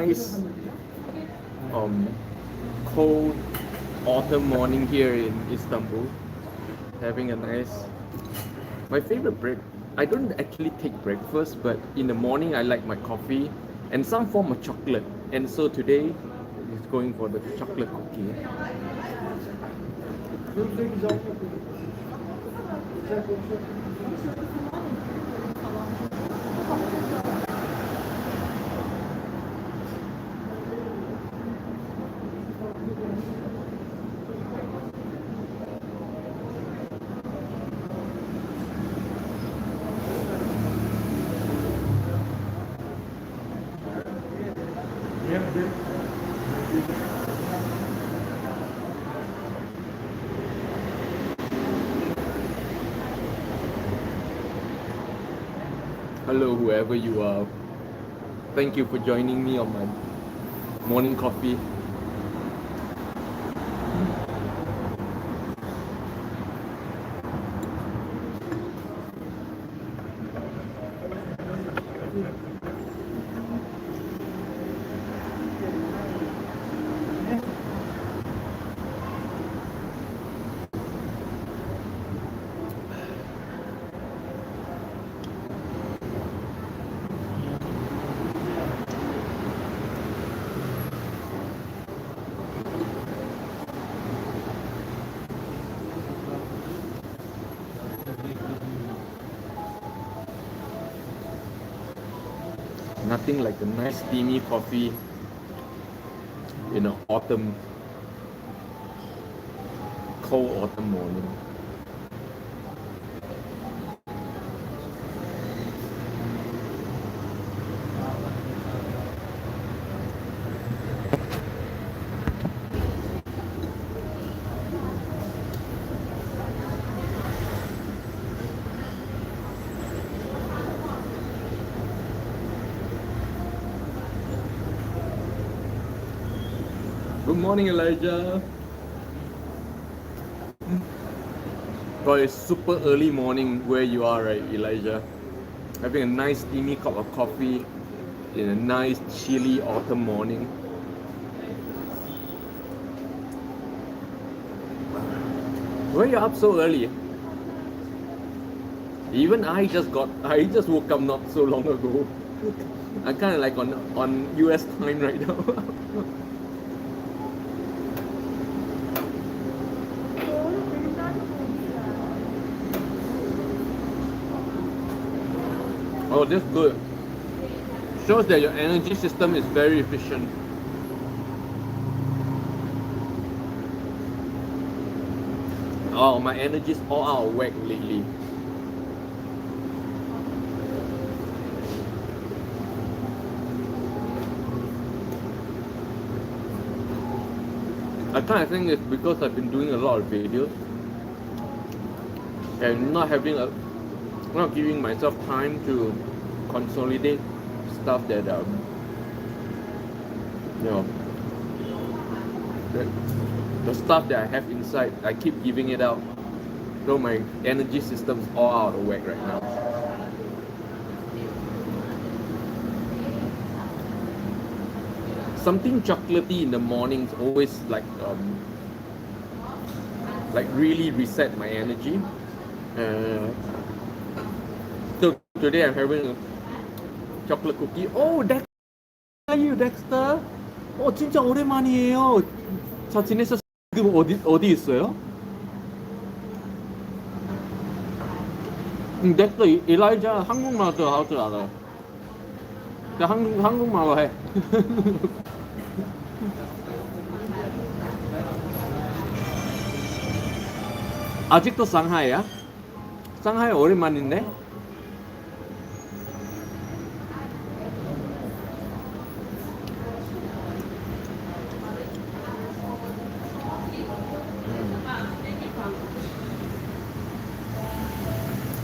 nice cold autumn morning here in Istanbul. Having a nice, my favorite break. I don't actually take breakfast, but in the morning I like my coffee and some form of chocolate. And so today is going for the chocolate cookie. Hello, whoever you are. Thank you for joining me on my morning coffee. Nothing like a nice steamy coffee in an autumn, cold autumn morning. Good morning, Elijah. Well, it's super early morning where you are, right, Elijah? Having a nice steamy cup of coffee in a nice chilly autumn morning. Why are you up so early? Even I just woke up not so long ago. I'm kind of like on US time right now. Oh, that's good. Shows that your energy system is very efficient. Oh, my energy's all out of whack lately. I kind of think it's because I've been doing a lot of videos and not giving myself time to consolidate stuff that the stuff that I have inside. I keep giving it out, so my energy system's all out of whack right now. Something chocolatey in the mornings always like really reset my energy. So today I'm having a chocolate cookie. Oh, Dexter, are you Dexter? 진짜 오랜만이에요. 잘 지냈었어요? 지금 어디 있어요? 덱스터 일라이자 한국말도 할 줄 알아요. 한국말로 해. 아직도 상하이야? 상하이 오랜만인데?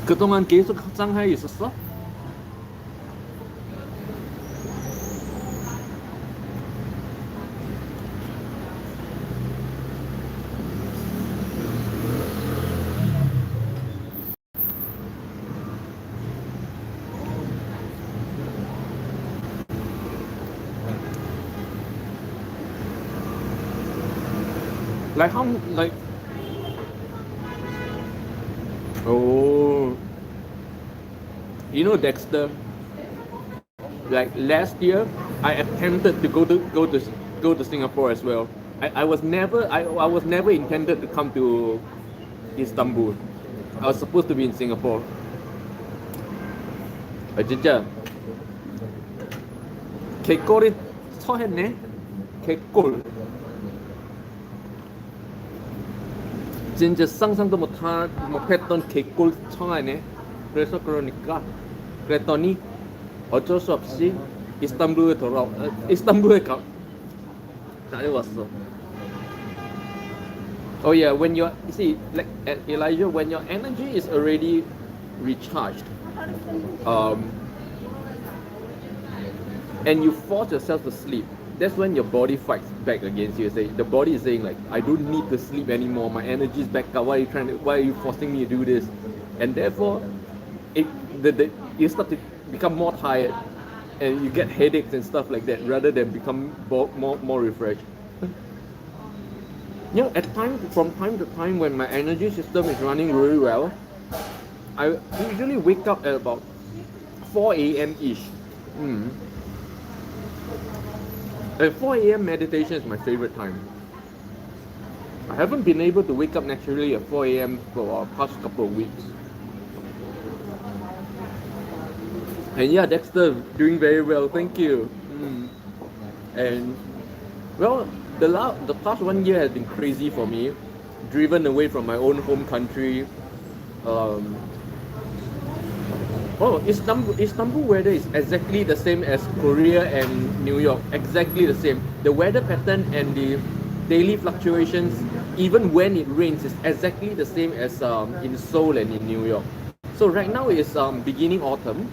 그동안 계속 상하이에 있었어? Like how, like, oh, you know Dexter, like last year, I attempted to go to Singapore as well. I was never intended to come to Istanbul. I was supposed to be in Singapore. 진짜 개꼴이 처했네. 개꼴. 진짜 상상도 못했던 개꼴 처하네. 그래서 그러니까 그랬더니 어쩔 수 없이 이스탄불에 다녀왔어. Oh yeah, when you see, like Elijah, when your energy is already recharged, um, and you force yourself to sleep, that's when your body fights back against you. The body is saying like, I don't need to sleep anymore. My energy is back up. Why are you forcing me to do this? And therefore, you start to become more tired, and you get headaches and stuff like that, rather than become more refreshed. You know, from time to time, when my energy system is running really well, I usually wake up at about 4 a.m. ish. And 4 a.m. meditation is my favorite time. I haven't been able to wake up naturally at 4 a.m. for the past couple of weeks. And yeah, Dexter, doing very well, thank you. And well, the past 1 year has been crazy for me, driven away from my own home country. Istanbul weather is exactly the same as Korea and New York, exactly the same. The weather pattern and the daily fluctuations, even when it rains, is exactly the same as in Seoul and in New York. So right now is beginning autumn.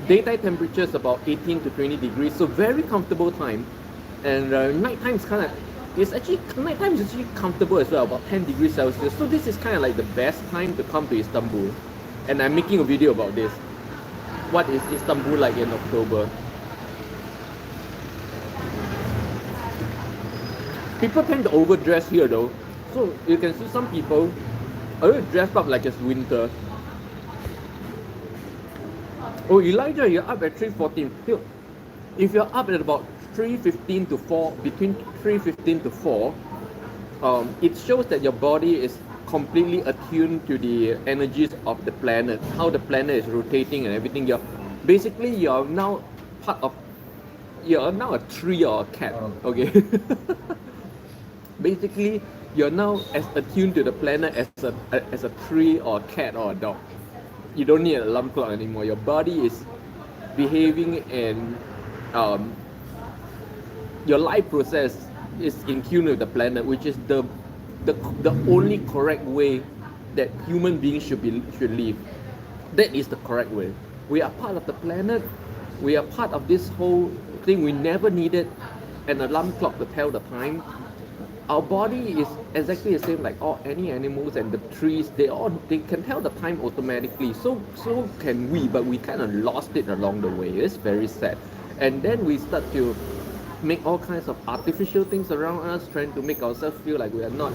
Daytime temperature is about 18 to 20 degrees, so very comfortable time. And nighttime is nighttime is actually comfortable as well, about 10 degrees Celsius. So this is kind of like the best time to come to Istanbul. And I'm making a video about this. What is Istanbul like in October? People tend to overdress here though. So you can see some people are dressed up like it's winter. Oh, Elijah, you're up at 3:14. If you're up at about 3:15 to 4, between 3:15 to 4, it shows that your body is completely attuned to the energies of the planet, how the planet is rotating and everything. You're now a tree or a cat. Okay. Basically, you're now as attuned to the planet as a tree or a cat or a dog. You don't need an alarm clock anymore. Your body is behaving, and your life process is in tune with the planet, which is the only correct way that human beings should live. That is the correct way. We are part of the planet. We are part of this whole thing. We never needed an alarm clock to tell the time. Our body is exactly the same like any animals and the trees. They can tell the time automatically. So can we, but we kind of lost it along the way. It's very sad. And then we start to make all kinds of artificial things around us, trying to make ourselves feel like we are not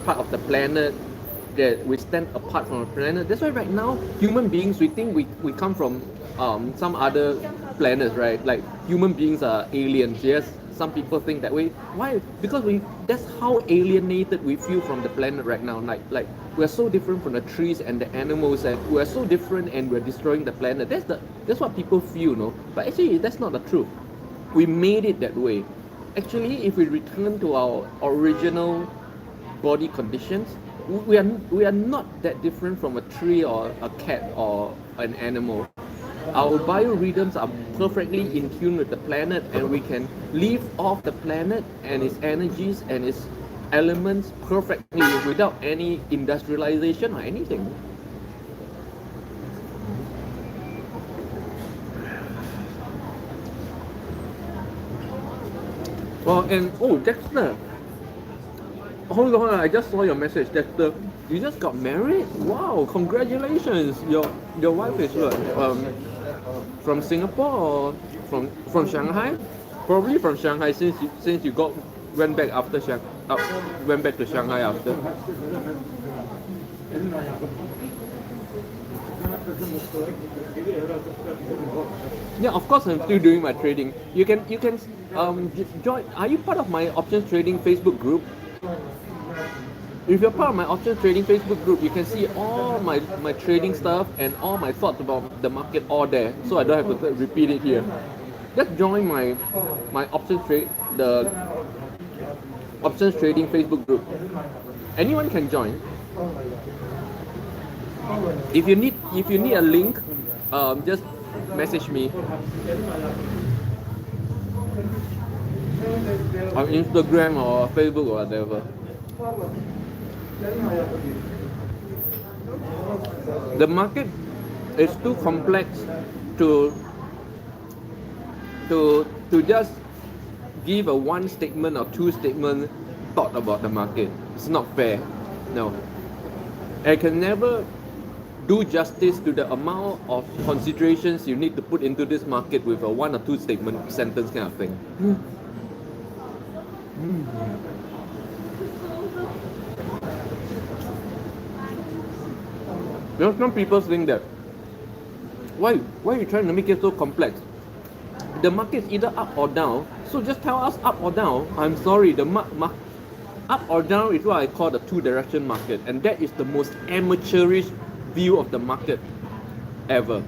part of the planet, that we stand apart from the planet. That's why right now, human beings, we think we come from some other planets, right? Like human beings are aliens. Yes, some people think that way. Why? Because that's how alienated we feel from the planet right now. Like we're so different from the trees and the animals, and we're so different and we're destroying the planet. That's what people feel, no? But actually, that's not the truth. We made it that way. Actually, if we return to our original body conditions, we are not that different from a tree or a cat or an animal. Our biorhythms are perfectly in tune with the planet, and we can live off the planet and its energies and its elements perfectly without any industrialization or anything. Well, and Dexter, hold on, I just saw your message, Dexter. You just got married? Wow, congratulations! Your wife is what? From Singapore or from Shanghai? Probably from Shanghai, since you got went back after went back to Shanghai after. Yeah, of course I'm still doing my trading. You can join. Are you part of my options trading Facebook group? If you're part of my options trading Facebook group, you can see all my trading stuff and all my thoughts about the market all there. So I don't have to repeat it here. Just join my options trade the options trading Facebook group. Anyone can join. If you need a link, just message me on Instagram or Facebook or whatever. The market is too complex to just give a one statement or two statement thought about the market. It's not fair. No. I can never do justice to the amount of considerations you need to put into this market with a one or two statement sentence kind of thing. You know, some people think that why are you trying to make it so complex? The market is either up or down, so just tell us up or down. I'm sorry, the up or down is what I call the two-direction market, and that is the most amateurish view of the market ever.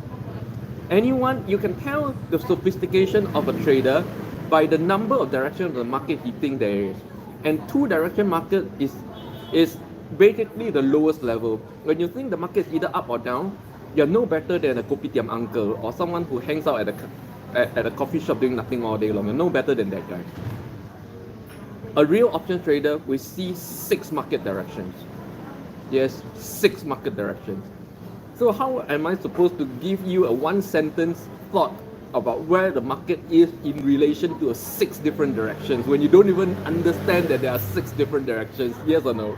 Anyone, you can tell the sophistication of a trader by the number of directions of the market he thinks there is. And two-direction market is basically the lowest level. When you think the market is either up or down, you're no better than a kopitiam uncle or someone who hangs out at a coffee shop doing nothing all day long. You're no better than that guy. A real option trader will see 6 market directions. Yes, 6 market directions. So how am I supposed to give you a one sentence thought about where the market is in relation to 6 different directions when you don't even understand that there are 6 different directions? Yes or no?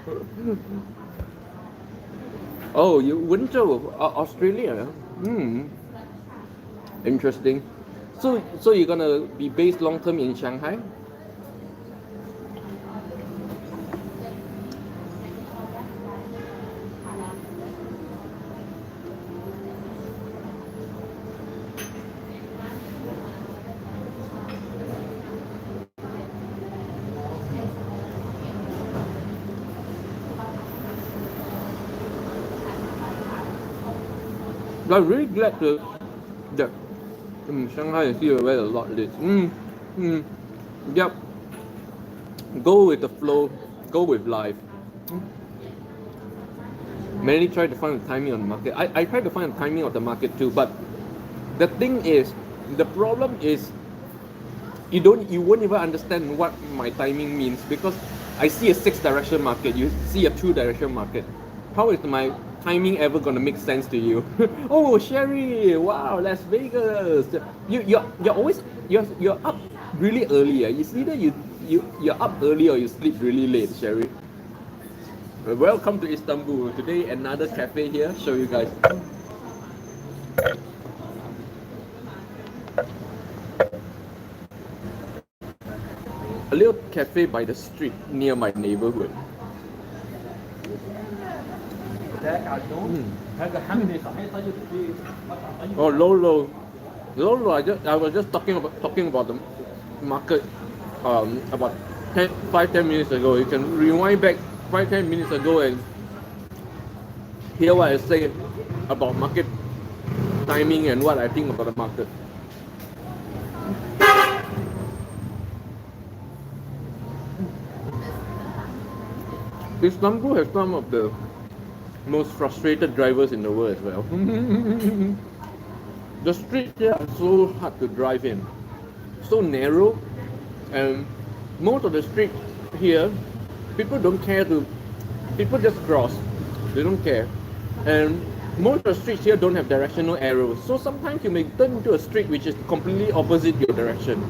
Oh, you wouldn't know Australia? Interesting. So you're gonna be based long term in Shanghai? I'm really glad that Shanghai is here where a lot is. Yep. Go with the flow, go with life. Many try to find the timing on the market. I try to find the timing of the market too, but the thing is, the problem is you won't even understand what my timing means, because I see a 6-direction market, you see a 2-direction market. How is my timing ever gonna make sense to you? Oh, Sherry, wow, Las Vegas. You're always you're up really early. It's either you're up early or you sleep really late, Sherry. Welcome to Istanbul. Today another cafe here. Show you guys. A little cafe by the street near my neighborhood. Oh, Lolo. I was just talking about the market about 5-10 minutes ago. You can rewind back 5-10 minutes ago and hear what I say about market timing and what I think about the market. Istanbul has some of the most frustrated drivers in the world as well. The streets here are so hard to drive in, so narrow, and most of the streets here, people just cross, they don't care. And most of the streets here don't have directional arrows, so sometimes you may turn into a street which is completely opposite your direction.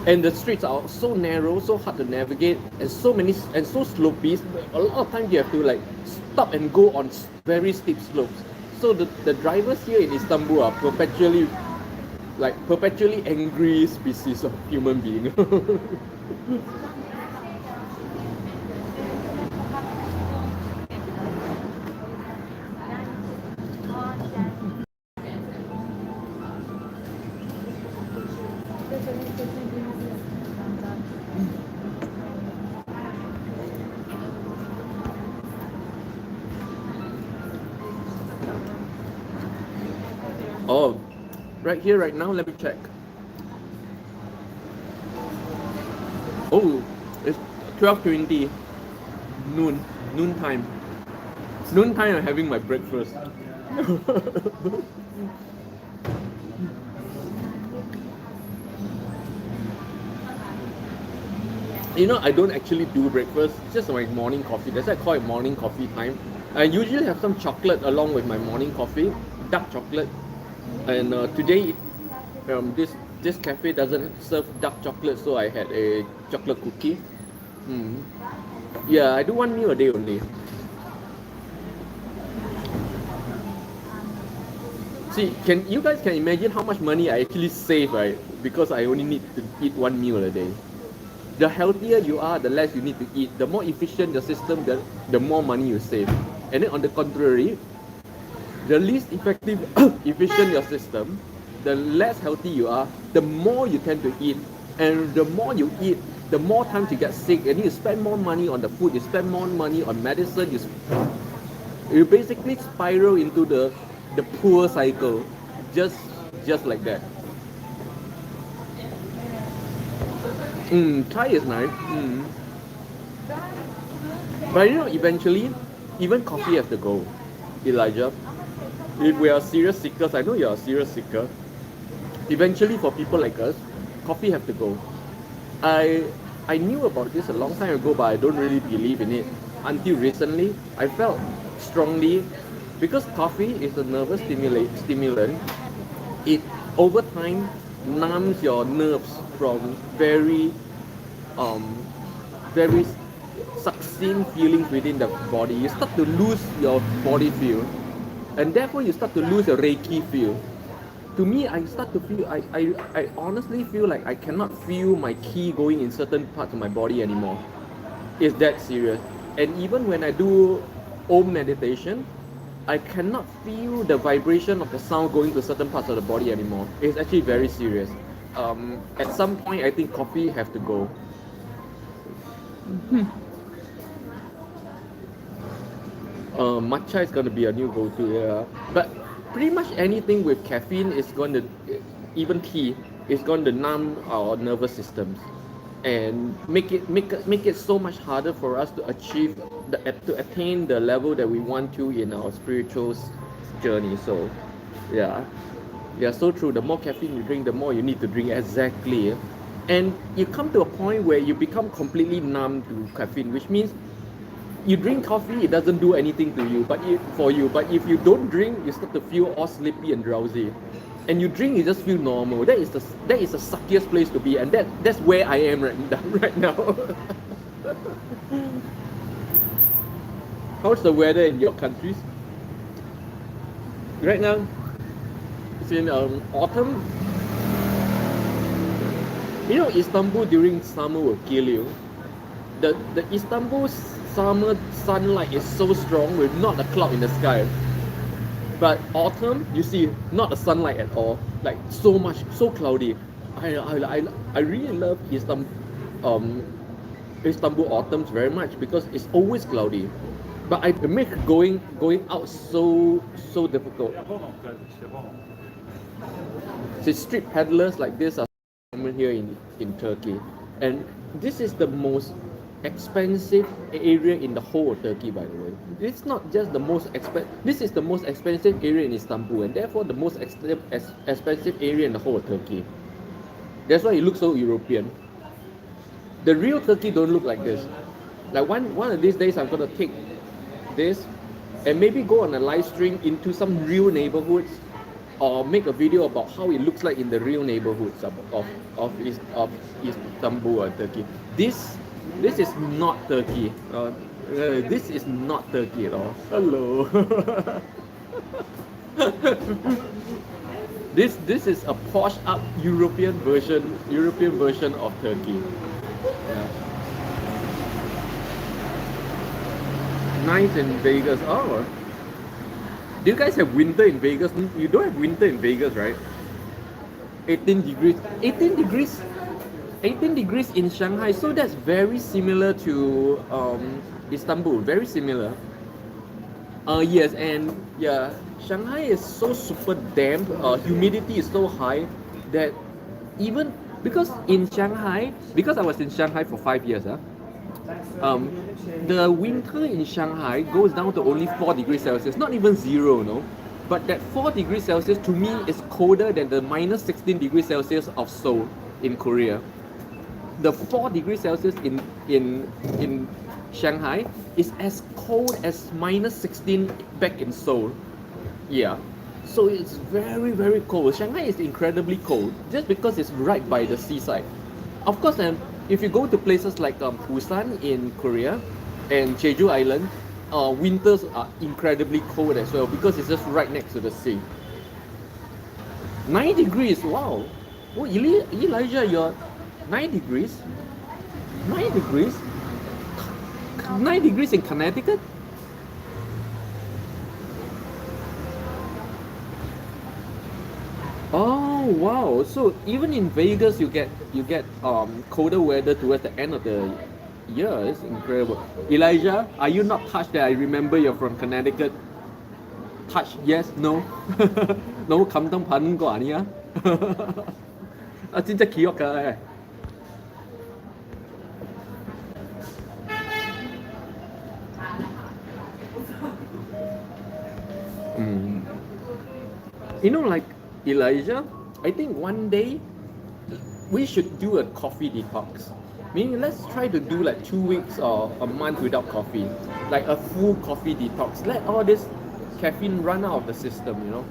And the streets are so narrow, so hard to navigate, and so slopey. A lot of times you have to like stop and go on very steep slopes. So the drivers here in Istanbul are perpetually like perpetually angry species of human being. Oh, right here, right now, let me check. Oh, it's 12:20 noon time. It's noon time. I'm having my breakfast. You know, I don't actually do breakfast. It's just my morning coffee. That's why I call it morning coffee time. I usually have some chocolate along with my morning coffee, dark chocolate. And today, this cafe doesn't serve dark chocolate, so I had a chocolate cookie. Mm. Yeah, I do one meal a day only. See, can you guys can imagine how much money I actually save, right? Because I only need to eat one meal a day. The healthier you are, the less you need to eat. The more efficient the system, the more money you save. And then on the contrary, the least effective, efficient your system, the less healthy you are, the more you tend to eat. And the more you eat, the more times you get sick, and you spend more money on the food, you spend more money on medicine, you basically spiral into the poor cycle, just like that. Chai is nice. But you know, eventually, even coffee has to go, Elijah. If we are serious seekers, I know you're a serious seeker. Eventually, for people like us, coffee have to go. I knew about this a long time ago, but I don't really believe in it until recently. I felt strongly because coffee is a nervous stimulant. It over time numbs your nerves from um, very succinct feelings within the body. You start to lose your body feel, and therefore you start to lose your Reiki feel. To me, I start to feel, I honestly feel like I cannot feel my ki going in certain parts of my body anymore. It's that serious. And even when I do Om meditation, I cannot feel the vibration of the sound going to certain parts of the body anymore. It's actually very serious. At some point, I think coffee have to go. Matcha is going to be a new go-to, yeah. But pretty much anything with caffeine is going to, even tea, is going to numb our nervous systems and make it so much harder for us to achieve to attain the level that we want to in our spiritual journey. So, yeah, yeah, so true. The more caffeine you drink, the more you need to drink. Exactly, and you come to a point where you become completely numb to caffeine, which means you drink coffee, it doesn't do anything to you, for you. But if you don't drink, you start to feel all sleepy and drowsy. And you drink, you just feel normal. That is the suckiest place to be, and that's where I am right now. How's the weather in your countries? Right now, it's in autumn. You know, Istanbul during summer will kill you. The Istanbul summer sunlight is so strong with not a cloud in the sky. But autumn, you see not a sunlight at all, like so much, so cloudy. I really love Istanbul autumns very much because it's always cloudy. But I make going out so difficult. See, street peddlers like this are common here in Turkey, and this is the most expensive area in the whole of Turkey, by the way. It's not just the most this is the most expensive area in Istanbul, and therefore the most expensive area in the whole of Turkey. That's why it looks so European. The real Turkey don't look like this. Like one of these days, I'm gonna take this and maybe go on a live stream into some real neighborhoods, or make a video about how it looks like in the real neighborhoods of Istanbul or Turkey. This is not Turkey. This is not Turkey at all. Hello. This is a posh up European version of Turkey. Yeah. Nice in Vegas. Oh, do you guys have winter in Vegas? You don't have winter in Vegas, right? 18 degrees. 18 degrees. 18 degrees in Shanghai. So that's very similar to Istanbul. Very similar. Yes, and yeah, Shanghai is so super damp. Humidity is so high that even because in Shanghai, because I was in Shanghai for 5 years, um, the winter in Shanghai goes down to only 4 degrees Celsius, not even zero, no. But that 4 degrees Celsius to me is colder than the minus 16 degrees Celsius of Seoul in Korea. The 4 degrees Celsius in Shanghai is as cold as minus 16 back in Seoul. Yeah. So it's very, very cold. Shanghai is incredibly cold just because it's right by the seaside. Of course, if you go to places like Busan in Korea and Jeju Island, winters are incredibly cold as well because it's just right next to the sea. 9 degrees, wow. Oh, Elijah, you're 9 degrees? 9 degrees? 9 degrees in Connecticut? Oh wow! So even in Vegas, you get colder weather towards the end of the year. It's incredible. Elijah, are you not touched that I remember you're from Connecticut? Touched? Yes? No? No? 감동 거 아니야? 아 진짜 기억가. Mm. You know, like Elijah, I think one day we should do a coffee detox. Meaning, let's try to do like 2 weeks or a month without coffee, like a full coffee detox. Let all this caffeine run out of the system. You know,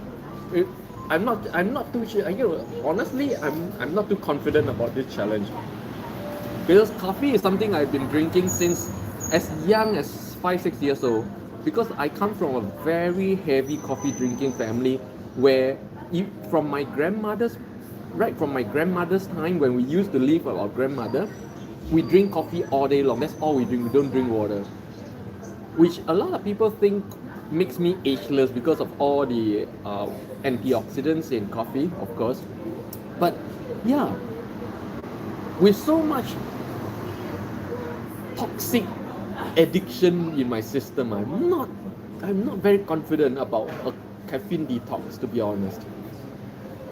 I'm not too sure. Honestly, I'm not too confident about this challenge because coffee is something I've been drinking since as young as 5-6 years old. Because I come from a very heavy coffee drinking family, where from my grandmother's time when we used to live with our grandmother, we drink coffee all day long. That's all we drink. We don't drink water, which a lot of people think makes me ageless because of all the antioxidants in coffee, of course. But yeah, with so much toxic addiction in my system, I'm not very confident about a caffeine detox, to be honest.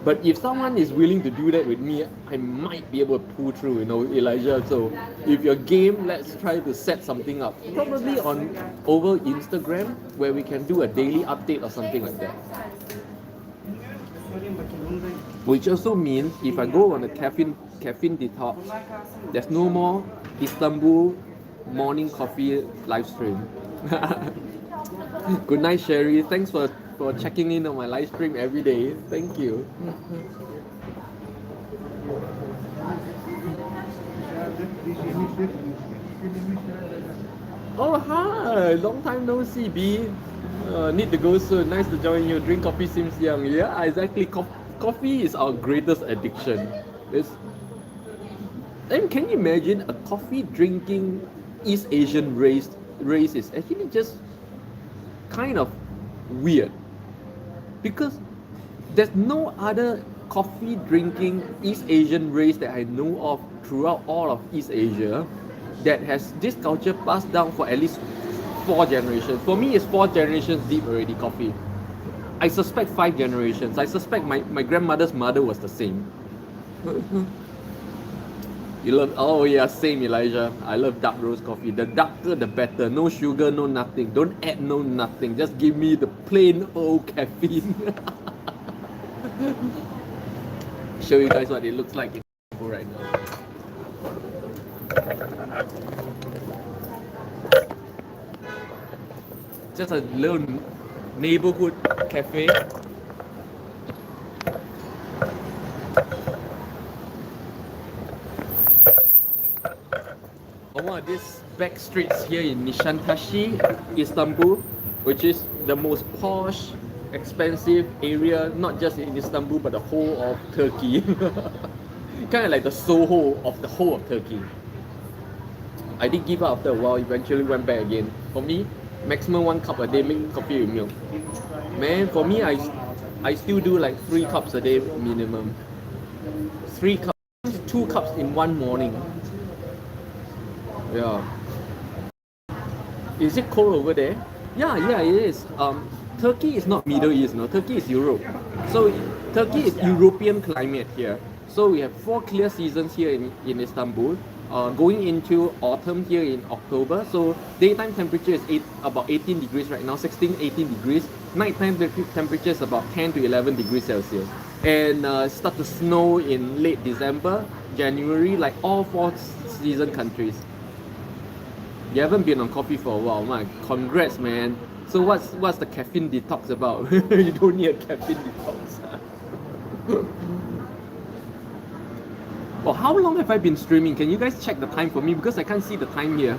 But if someone is willing to do that with me, I might be able to pull through, Elijah. So if you're game, let's try to set something up. Probably over Instagram, where we can do a daily update or something like that. Which also means if I go on a caffeine detox, there's no more Istanbul morning coffee live stream. Good night, Sherry. Thanks for checking in on my live stream every day. Thank you. Oh, hi. Long time no see, B. Need to go soon. Nice to join you. Drink coffee seems young. Yeah, exactly. Coffee is our greatest addiction. And can you imagine a coffee drinking East Asian race is actually just kind of weird, because there's no other coffee drinking East Asian race that I know of throughout all of East Asia that has this culture passed down for at least 4 generations. For me, it's 4 generations deep already, coffee. I suspect 5 generations. I suspect my grandmother's mother was the same. You love, oh yeah, same, Elijah. I love dark roast coffee. The darker, the better. No sugar, no nothing. Don't add no nothing. Just give me the plain old caffeine. Show you guys what it looks like in right now. Just a little neighborhood cafe. One of these back streets here in Nishantasi, Istanbul, which is the most posh expensive area, not just in Istanbul, but the whole of Turkey. Kind of like the Soho of the whole of Turkey. I did give up after a while, eventually went back again. For me, maximum 1 cup a day, make coffee with milk. Man, for me, I still do like 3 cups a day minimum. 3 cups, 2 cups in one morning. Yeah. Is it cold over there? Yeah, it is. Turkey is not Middle East, no. Turkey is Europe. So Turkey is European climate here. So we have 4 clear seasons here in Istanbul. Going into autumn here in October. So daytime temperature is about 18 degrees right now, 16, 18 degrees. Nighttime temperature is about 10 to 11 degrees Celsius. And start to snow in late December, January, like all 4 season countries. You haven't been on coffee for a while, man. Congrats, man. So what's the caffeine detox about? You don't need a caffeine detox. Oh, how long have I been streaming? Can you guys check the time for me? Because I can't see the time here.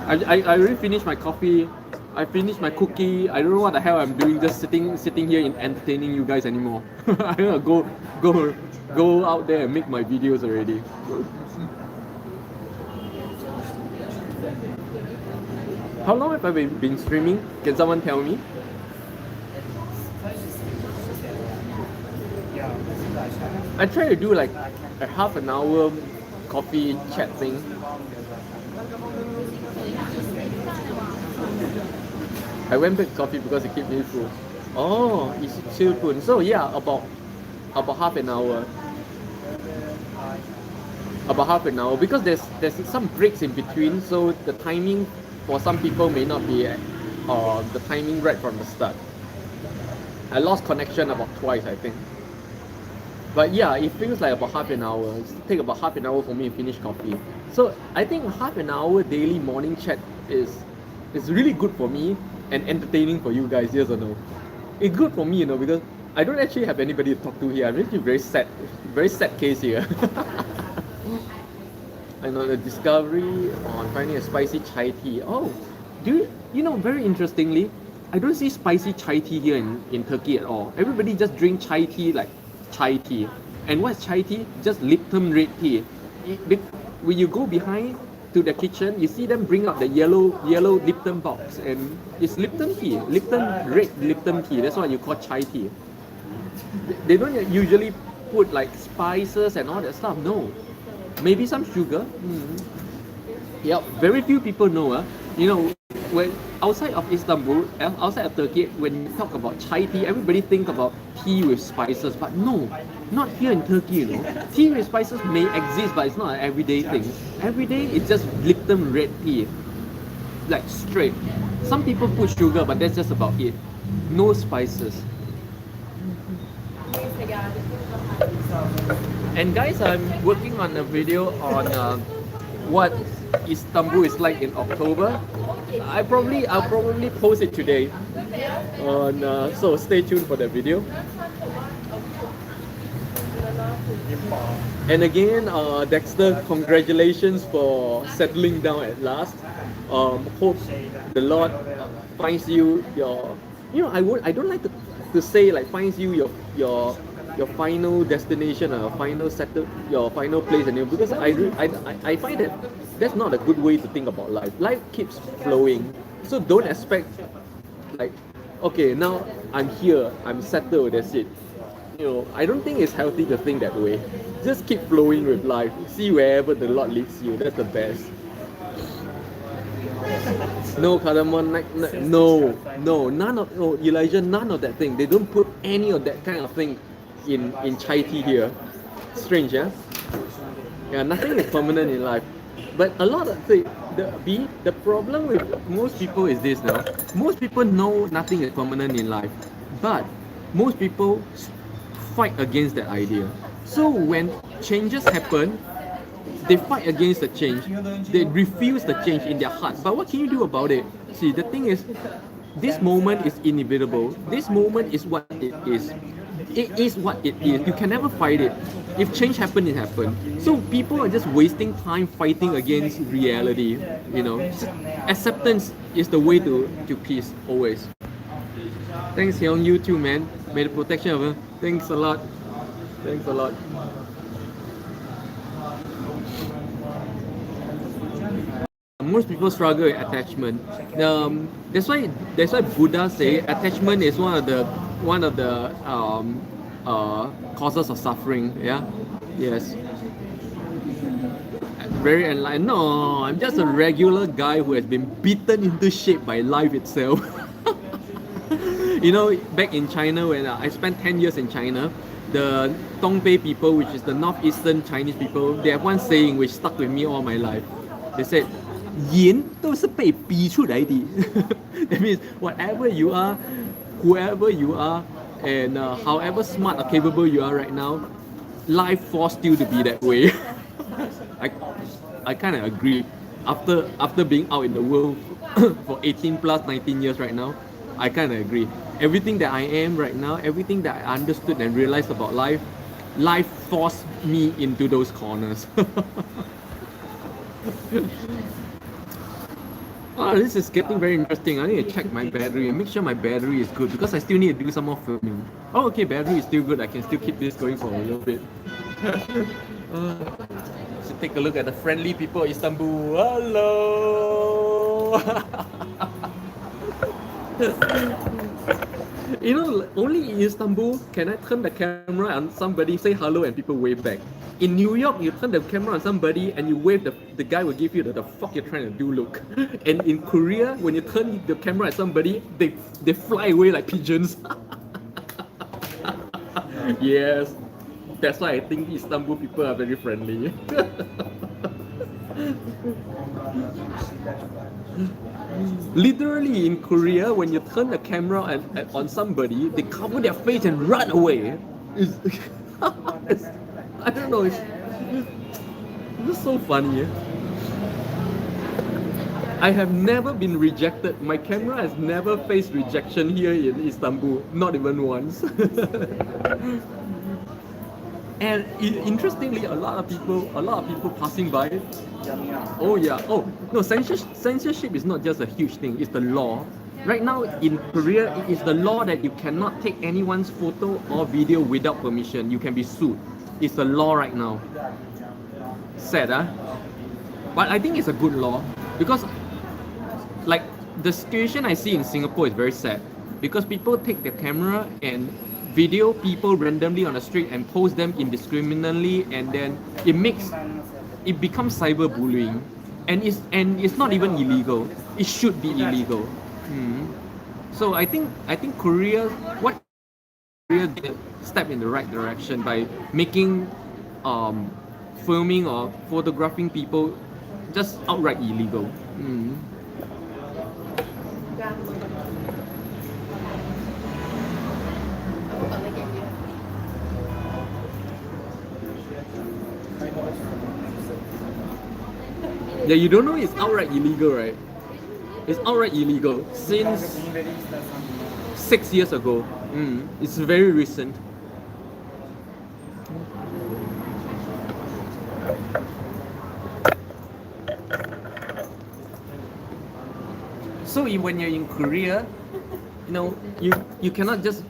I already finished my coffee. I finished my cookie. I don't know what the hell I'm doing, just sitting here and entertaining you guys anymore. I'm gonna go out there and make my videos already. How long have I been streaming? Can someone tell me? I try to do like a half an hour coffee chat thing. I went back to coffee because it kept me full. Oh, it's chill food. So yeah, about half an hour. About half an hour because there's some breaks in between, so the timing for some people may not be the timing right from the start. I lost connection about twice, I think. But yeah, it feels like about half an hour. It takes about half an hour for me to finish coffee. So I think half an hour daily morning chat is really good for me and entertaining for you guys, yes or no? It's good for me, because I don't actually have anybody to talk to here. I'm actually very sad case here. I know the discovery on finding a spicy chai tea. Oh, very interestingly, I don't see spicy chai tea here in Turkey at all. Everybody just drink chai tea like chai tea. And what's chai tea? Just Lipton red tea. When you go behind to the kitchen, you see them bring up the yellow Lipton box, and it's Lipton tea, red Lipton tea. That's what you call chai tea. They don't usually put like spices and all that stuff. No, maybe some sugar. Yeah, very few people know. When outside of Istanbul, outside of Turkey, when you talk about chai tea, everybody think about tea with spices. But no, not here in Turkey. Tea with spices may exist, but it's not an everyday thing. Every day it's just Lipton red tea, like straight. Some people put sugar, but that's just about it. No spices. And guys, I'm working on a video on what Istanbul is like in October. I'll probably post it today. So stay tuned for that video. And again, Dexter, congratulations for settling down at last. Hope the Lord finds you your. I don't like to say like finds you your final destination or your final place, and because I find that that's not a good way to think about life. Life keeps flowing, so don't expect like, okay, now I'm here, I'm settled, that's it. I don't think it's healthy to think that way. Just keep flowing with life. See wherever the Lord leads you. That's the best. No cardamom, Elijah, none of that thing. They don't put any of that kind of thing in chai tea here. Strange, yeah? Yeah, nothing is permanent in life. But a lot of the problem with most people is this now. Most people know nothing is permanent in life, but most people fight against that idea. So when changes happen, they fight against the change. They refuse the change in their heart. But what can you do about it? See, the thing is, this moment is inevitable. This moment is what it is. It is what it is. You can never fight it. If change happens, it happens. So people are just wasting time fighting against reality. Acceptance is the way to peace always. Thanks, Hyung. You too, man. May the protection of her. Thanks a lot. Thanks a lot. Most people struggle with attachment. That's why Buddha say attachment is one of the causes of suffering. Yeah. Yes. Very enlightened. No, I'm just a regular guy who has been beaten into shape by life itself. You know, back in China, when I spent 10 years in China, the Dongbei people, which is the northeastern Chinese people, they have one saying which stuck with me all my life. They said, 人都是被逼出来的. That means whatever you are, whoever you are, and however smart or capable you are right now, life forced you to be that way. I kind of agree. After being out in the world for 18 plus 19 years right now, I kind of agree. Everything that I am right now, everything that I understood and realized about life, life forced me into those corners. Oh, this is getting very interesting. I need to check my battery and make sure my battery is good because I still need to do some more filming. Oh, okay, battery is still good. I can still keep this going for a little bit. So take a look at the friendly people of Istanbul. Hello! You know, only in Istanbul can I turn the camera on somebody, say hello, and people wave back. In New York, you turn the camera on somebody and you wave, the guy will give you the fuck you're trying to do look. And in Korea, when you turn the camera at somebody, they fly away like pigeons. Yes, that's why I think Istanbul people are very friendly. Literally in Korea, when you turn the camera on somebody, they cover their face and run away. I don't know, it's just so funny. I have never been rejected. My camera has never faced rejection here in Istanbul, not even once. And interestingly, a lot of people passing by. Oh yeah. Oh no, censorship is not just a huge thing. It's the law. Right now in Korea, it is the law that you cannot take anyone's photo or video without permission. You can be sued. It's the law right now. Sad, huh? But I think it's a good law because, like, the situation I see in Singapore is very sad because people take their camera and video people randomly on the street and post them indiscriminately, and then it becomes cyberbullying, and it's not even illegal. It should be illegal. So I think Korea did step in the right direction by making filming or photographing people just outright illegal. Yeah, you don't know it's outright illegal, right? It's outright illegal since 6 years ago. It's very recent. So when you're in Korea, you know, you cannot just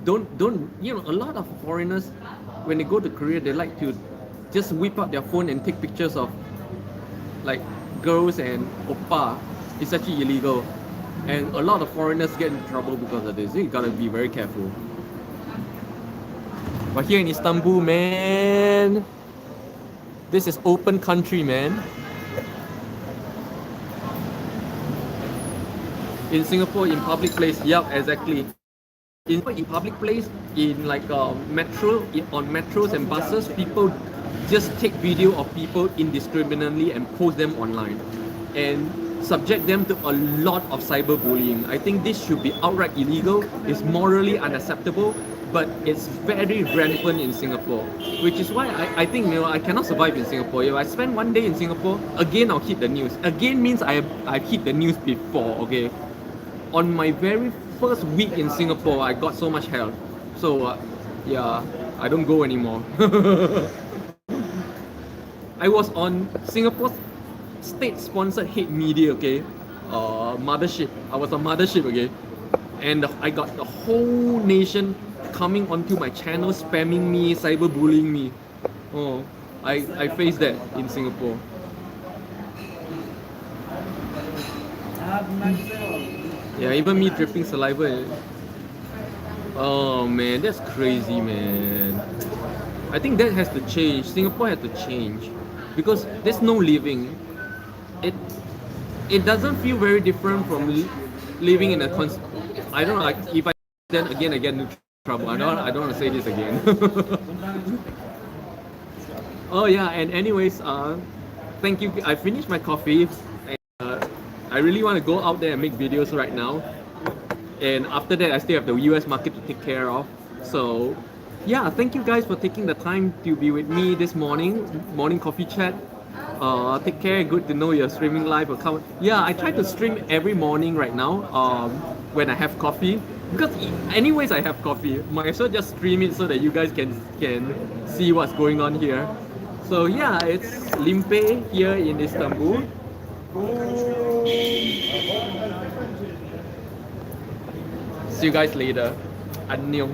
don't you know, a lot of foreigners when they go to Korea, they like to just whip out their phone and take pictures of like girls and oppa. It's actually illegal, and a lot of foreigners get in trouble because of this. You gotta be very careful. But here in Istanbul, man, this is open country, man. In Singapore, in public place, yep, exactly. In public place, in like metro, on metros and buses, people just take video of people indiscriminately and post them online and subject them to a lot of cyberbullying. I think this should be outright illegal. It's morally unacceptable, but it's very rampant in Singapore, which is why I think, you know, I cannot survive in Singapore. If I spend one day in Singapore, again I'll hit the news. Again means I've hit the news before, okay? On my very first week in Singapore, I got so much hell. So yeah, I don't go anymore. I was on Singapore's state-sponsored hate media, okay? Mothership. I was on Mothership, okay? and I got the whole nation coming onto my channel, spamming me, cyberbullying me. Oh, I faced that in Singapore. Yeah, even me dripping saliva. Oh man, that's crazy, man. I think that has to change. Singapore has to change because there's no living. It it doesn't feel very different from living in a I don't know. Like if I get into trouble. I don't want to say this again. Oh yeah, and anyways, thank you. I finished my coffee. And, I really want to go out there and make videos right now. And after that, I still have the US market to take care of. So, yeah, thank you guys for taking the time to be with me this morning coffee chat. Take care. Good to know you're streaming live. Or come. Yeah, I try to stream every morning right now. When I have coffee, because anyways I have coffee. Might as well just stream it so that you guys can see what's going on here. So yeah, it's Limpe here in Istanbul. See you guys later. 안녕.